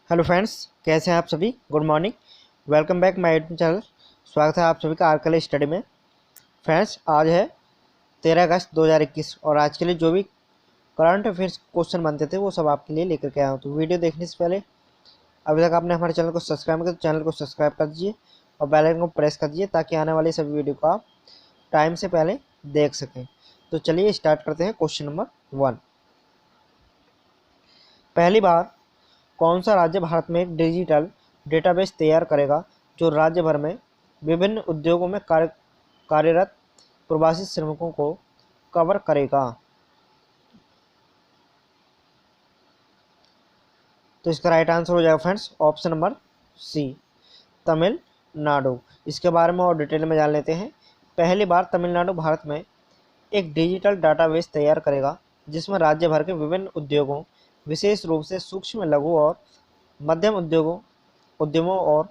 Hello friends, कैसे हैं आप सभी। Good morning, welcome back my YouTube channel. स्वागत है आप सभी का आरकल स्टडी में। फ्रेंड्स, आज है 13 अगस्त 2021 और आज के लिए जो भी करंट अफेयर्स क्वेश्चन बनते थे वो सब आपके लिए लेकर के आया हूँ। तो वीडियो देखने से पहले अभी तक आपने हमारे चैनल को सब्सक्राइब किया तो चैनल को सब्सक्राइब कर दीजिए और बेल आइकन को प्रेस कर दीजिए ताकि आने वाली सभी वीडियो को आप टाइम से पहले देख सकें। तो चलिए स्टार्ट करते हैं। क्वेश्चन नंबर 1, पहली बार कौन सा राज्य भारत में एक डिजिटल डेटाबेस तैयार करेगा जो राज्य भर में विभिन्न उद्योगों में कार्यरत प्रवासी श्रमिकों को कवर करेगा। तो इसका राइट आंसर हो जाएगा friends option number C, Tamil Nadu. इसके बारे में और डिटेल में जान लेते हैं। पहली बार तमिलनाडु भारत में एक डिजिटल डाटाबेस तैयार करेगा जिसमें राज्य भर के विभिन्न उद्योगों, विशेष रूप से सूक्ष्म, लघु और मध्यम उद्यमों और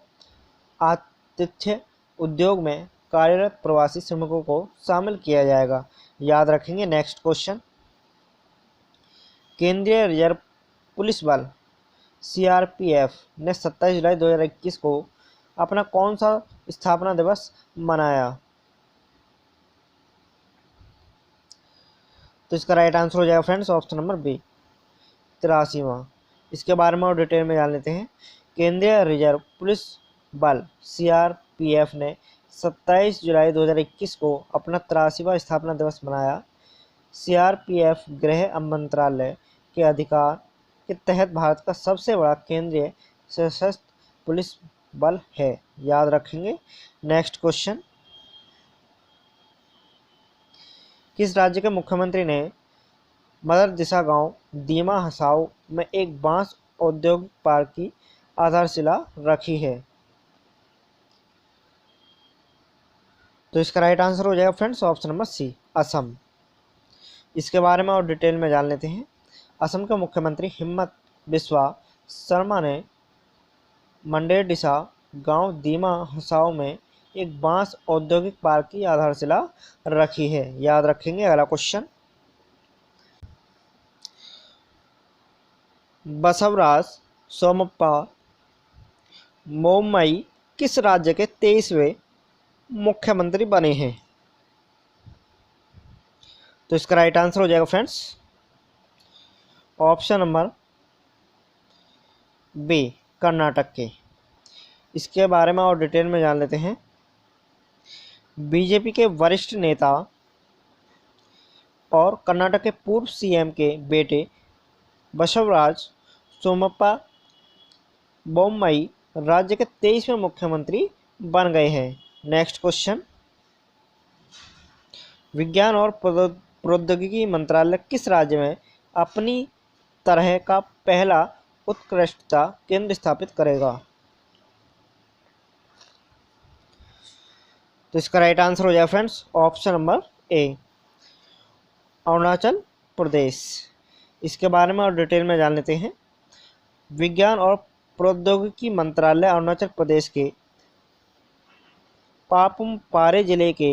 आतिथ्य उद्योग में कार्यरत प्रवासी श्रमिकों को शामिल किया जाएगा। याद रखेंगे। नेक्स्ट क्वेश्चन, केंद्रीय रिजर्व पुलिस बल सीआरपीएफ ने 27 जुलाई 2021 को अपना कौन सा स्थापना दिवस मनाया। तो इसका राइट आंसर हो जाएगा फ्रेंड्स ऑप्शन नंबर बी, 83वां। इसके बारे में और डिटेल में जान लेते हैं। केंद्रीय रिजर्व पुलिस बल सीआरपीएफ ने 27 जुलाई 2021 को अपना 83वां स्थापना दिवस मनाया। सीआरपीएफ गृह मंत्रालय के अधिकार के तहत भारत का सबसे बड़ा केंद्रीय सशस्त्र पुलिस बल है। याद रखेंगे। नेक्स्ट क्वेश्चन, किस राज्य के मुख्यमंत्री ने मदर दिशा गांव दीमा हसाओ में एक बांस औद्योगिक पार्क की आधारशिला रखी है। तो इसका राइट आंसर हो जाएगा friends option number C, Assam. इसके बारे में और डिटेल में जान लेते हैं। असम के मुख्यमंत्री हिम्मत बिस्वा शर्मा ने मंडेर दिशा गांव दीमा हसाओ में एक बांस औद्योगिक पार्क की आधारशिला रखी है। याद रखेंगे। अगला क्वेश्चन, बसवराज सोमप्पा मोमई किस राज्य के 23वें मुख्यमंत्री बने हैं। तो इसका राइट आंसर हो जाएगा friends option number B, Karnataka के। इसके बारे में और डिटेल में जान लेते हैं। बीजेपी के वरिष्ठ नेता और कर्नाटक के पूर्व सीएम के बेटे बसवराज सोमप्पा बोम्मई राज्य के 23वें मुख्यमंत्री बन गए हैं। नेक्स्ट क्वेश्चन, विज्ञान और प्रौद्योगिकी मंत्रालय किस राज्य में अपनी तरह का पहला उत्कृष्टता केंद्र स्थापित करेगा। तो इसका राइट आंसर हो जाएगा friends option number A, Arunachal Pradesh. इसके बारे में और डिटेल में जान लेते हैं। विज्ञान और प्रौद्योगिकी मंत्रालय अरुणाचल प्रदेश के पापुम पारे जिले के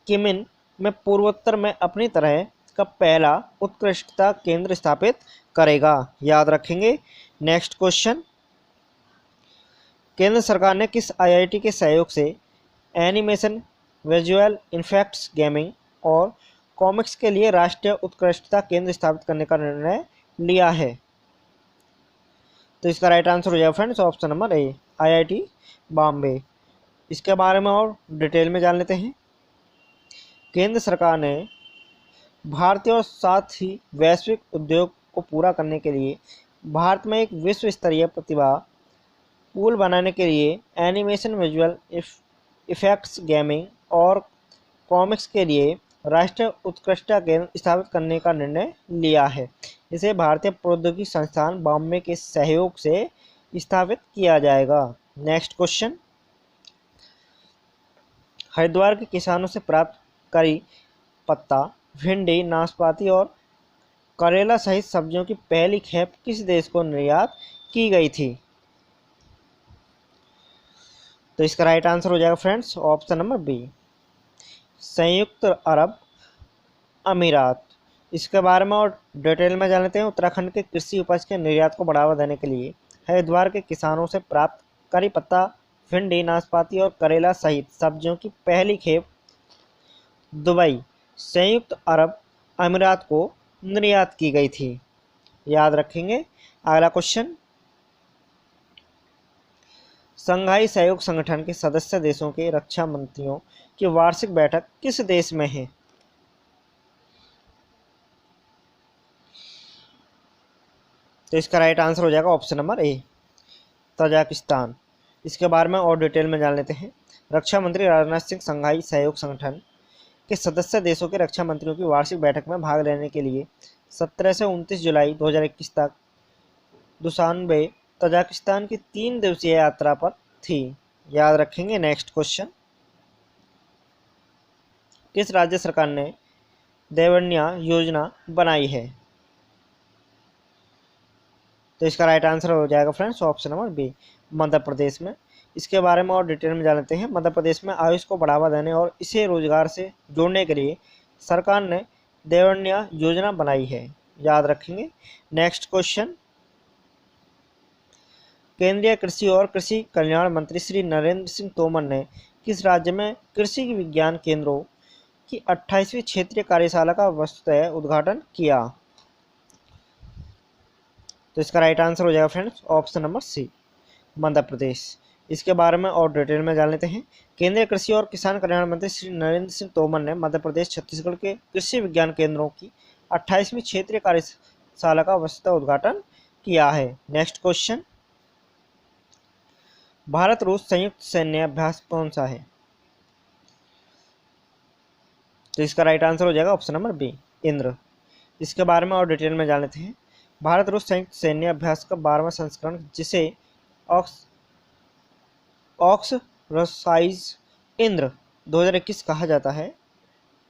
किमिन में पूर्वोत्तर में अपनी तरह का पहला उत्कृष्टता केंद्र स्थापित करेगा। याद रखेंगे। नेक्स्ट क्वेश्चन, केंद्र सरकार ने किस आईआईटी के सहयोग से एनिमेशन, विजुअल इफेक्ट्स, गेमिंग और कॉमिक्स के लिए राष्ट्रीय उत्कृष्टता केंद्र स्थापित करने का निर्णय लिया है। तो इसका राइट आंसर हो जाएगा फ्रेंड्स ऑप्शन नंबर ए, आईआईटी बॉम्बे। इसके बारे में और डिटेल में जान लेते हैं। केंद्र सरकार ने भारतीय और साथ ही वैश्विक उद्योग को पूरा करने के लिए भारत में एक विश्व स्तरीय प्रतिभा पूल बनाने के लिए एनिमेशन, विजुअल इफेक्ट्स, गेमिंग और कॉमिक्स के लिए राष्ट्रीय उत्कृष्टता केंद्र स्थापित करने का निर्णय लिया है। इसे भारतीय प्रौद्योगिकी संस्थान बॉम्बे के सहयोग से स्थापित किया जाएगा। नेक्स्ट क्वेश्चन, हरिद्वार के किसानों से प्राप्त करी पत्ता, भिंडी, नाशपाती और करेला सहित सब्जियों की पहली खेप किस देश को निर्यात की गई थी। तो इसका राइट आंसर हो जाएगा फ्रेंड्स ऑप्शन नंबर बी, संयुक्त अरब अमीरात। इसके बारे में और डिटेल में जान लेते हैं। उत्तराखंड के कृषि उपज के निर्यात को बढ़ावा देने के लिए हरिद्वार के किसानों से प्राप्त करी पत्ता, भिंडी, नाशपाती और करेला सहित सब्जियों की पहली खेप दुबई, संयुक्त अरब अमीरात को निर्यात की गई थी। याद रखेंगे। अगला क्वेश्चन, संघाई सहयोग संगठन के सदस्य देशों के रक्षा मंत्रियों की वार्षिक बैठक किस देश में है? तो इसका राइट आंसर हो जाएगा ऑप्शन नंबर ए, तजाकिस्तान। इसके बारे में और डिटेल में जान लेते हैं। रक्षा मंत्री राजनाथ सिंह संघाई सहयोग संगठन के सदस्य देशों के रक्षा मंत्रियों की वार्षिक बैठक में भाग लेने के लिए 17 से 29 जुलाई 2021 तक दुशानबे, तजाकिस्तान की 3 दिवसीय यात्रा पर थी। याद रखेंगे। नेक्स्ट क्वेश्चन, किस राज्य सरकार ने देवन्या योजना बनाई है? तो इसका राइट आंसर हो जाएगा friends option number B, Madhya Pradesh में। इसके बारे में और डिटेल में जान लेते हैं। मध्य प्रदेश में आयुष को बढ़ावा देने और इसे रोजगार से जोड़ने के लिए सरकार ने देवन्या योजना बनाई है। याद रखेंगे। नेक्स्ट क्वेश्चन, केंद्रीय कृषि और कृषि कल्याण मंत्री श्री नरेंद्र सिंह तोमर ने किस राज्य में कृषि विज्ञान केंद्रों की 28वीं क्षेत्रीय कार्यशाला का वस्तुतः उद्घाटन किया? तो इसका राइट आंसर हो जाएगा फ्रेंड्स ऑप्शन नंबर सी, मध्य प्रदेश। इसके बारे में और डिटेल में जान लेते हैं। केंद्रीय कृषि और किसान कल्याण मंत्री श्री नरेंद्र सिंह तोमर ने मध्य प्रदेश छत्तीसगढ़ के कृषि विज्ञान केंद्रों की 28वीं क्षेत्रीय कार्यशाला का वस्तुतः उद्घाटन किया है। नेक्स्ट क्वेश्चन, भारत रूस संयुक्त सैन्य अभ्यास कौन सा है? तो इसका राइट आंसर हो जाएगा ऑप्शन नंबर बी, इंद्र। इसके बारे में और डिटेल में जान लेते हैं। भारत रूस संयुक्त सैन्य अभ्यास का 12वां संस्करण, जिसे ऑक्सरसाइज इंद्र 2021 कहा जाता है,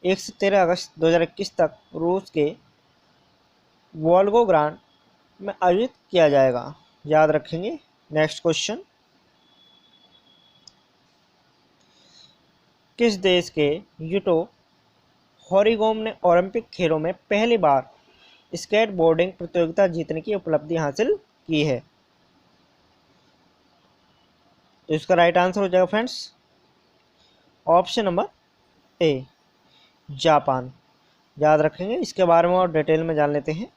1 से 13 अगस्त 2021 तक रूस के वोल्गोग्राड में आयोजित किया जाएगा। याद रखेंगे। नेक्स्ट क्वेश्चन, किस देश के यूटो हॉरिगोम ने ओलंपिक खेलों में पहली बार स्केटबोर्डिंग प्रतियोगिता जीतने की उपलब्धि हासिल की है? तो इसका राइट आंसर हो जाएगा फ्रेंड्स ऑप्शन नंबर ए, जापान। याद रखेंगे। इसके बारे में और डिटेल में जान लेते हैं।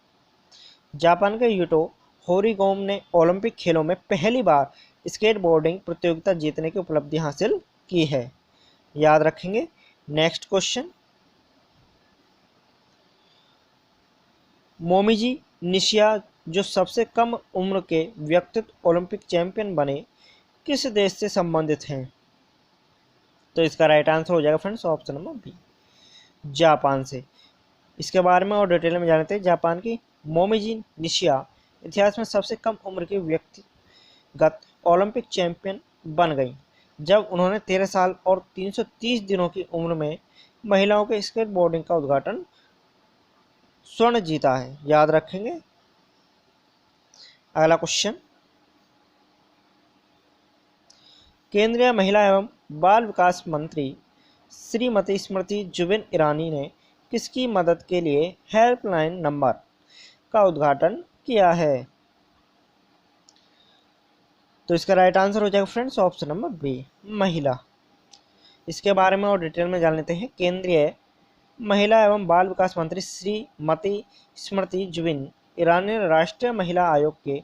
जापान के यूटो हॉरिगोम ने ओलंपिक खेलों में पहली बार स्केटबोर्डिंग प्रतियोगिता जीतने की उपलब्धि हासिल की है। याद रखेंगे। नेक्स्ट क्वेश्चन, मोमिजी निशिया जो सबसे कम उम्र के व्यक्तित्व ओलंपिक चैंपियन बने, किस देश से संबंधित हैं? तो इसका राइट आंसर हो जाएगा friends option number B, Japan से। इसके बारे में और डिटेल में जानते हैं। जापान की मोमिजी निशिया इतिहास में सबसे कम उम्र की व्यक्तिगत ओलंपिक चैंपियन बन गई जब उन्होंने 13 साल और 330 दिनों की उम्र में महिलाओं के स्केटबोर्डिंग का उद्घाटन स्वर्ण जीता है। याद रखेंगे। अगला क्वेश्चन, केंद्रीय महिला एवं बाल विकास मंत्री श्रीमती स्मृति जुबिन ईरानी ने किसकी मदद के लिए हेल्पलाइन नंबर का उद्घाटन किया है? तो इसका राइट आंसर हो जाएगा फ्रेंड्स ऑप्शन नंबर बी, महिला। इसके बारे में और डिटेल में जान लेते हैं। केंद्रीय महिला एवं बाल विकास मंत्री श्रीमती स्मृति जुबिन ईरानी ने राष्ट्रीय महिला आयोग के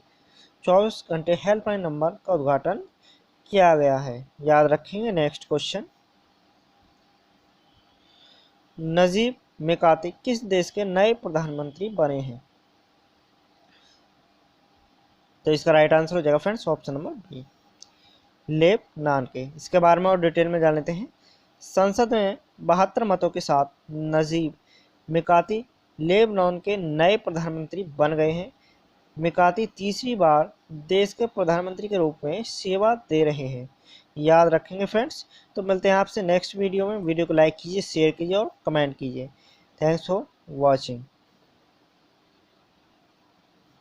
24 घंटे हेल्पलाइन नंबर का उद्घाटन किया गया है। याद रखेंगे। नेक्स्ट क्वेश्चन, नजीब मिकाती किस देश के नए प्रधानमंत्री बने हैं? तो इसका राइट आंसर हो जाएगा friends option number B, Lebanon के। इसके बारे में और डिटेल में जान लेते हैं। संसद में 72 मतों के साथ नजीब मिकाती लेबनान के नए प्रधानमंत्री बन गए हैं। मिकाती तीसरी बार देश के प्रधानमंत्री के रूप में सेवा दे रहे हैं। याद रखेंगे फ्रेंड्स। तो मिलते हैं आपसे नेक्स्ट वीडियो में। वीडियो को लाइक कीजिए, शेयर कीजिए और कमेंट कीजिए। Thanks for watching.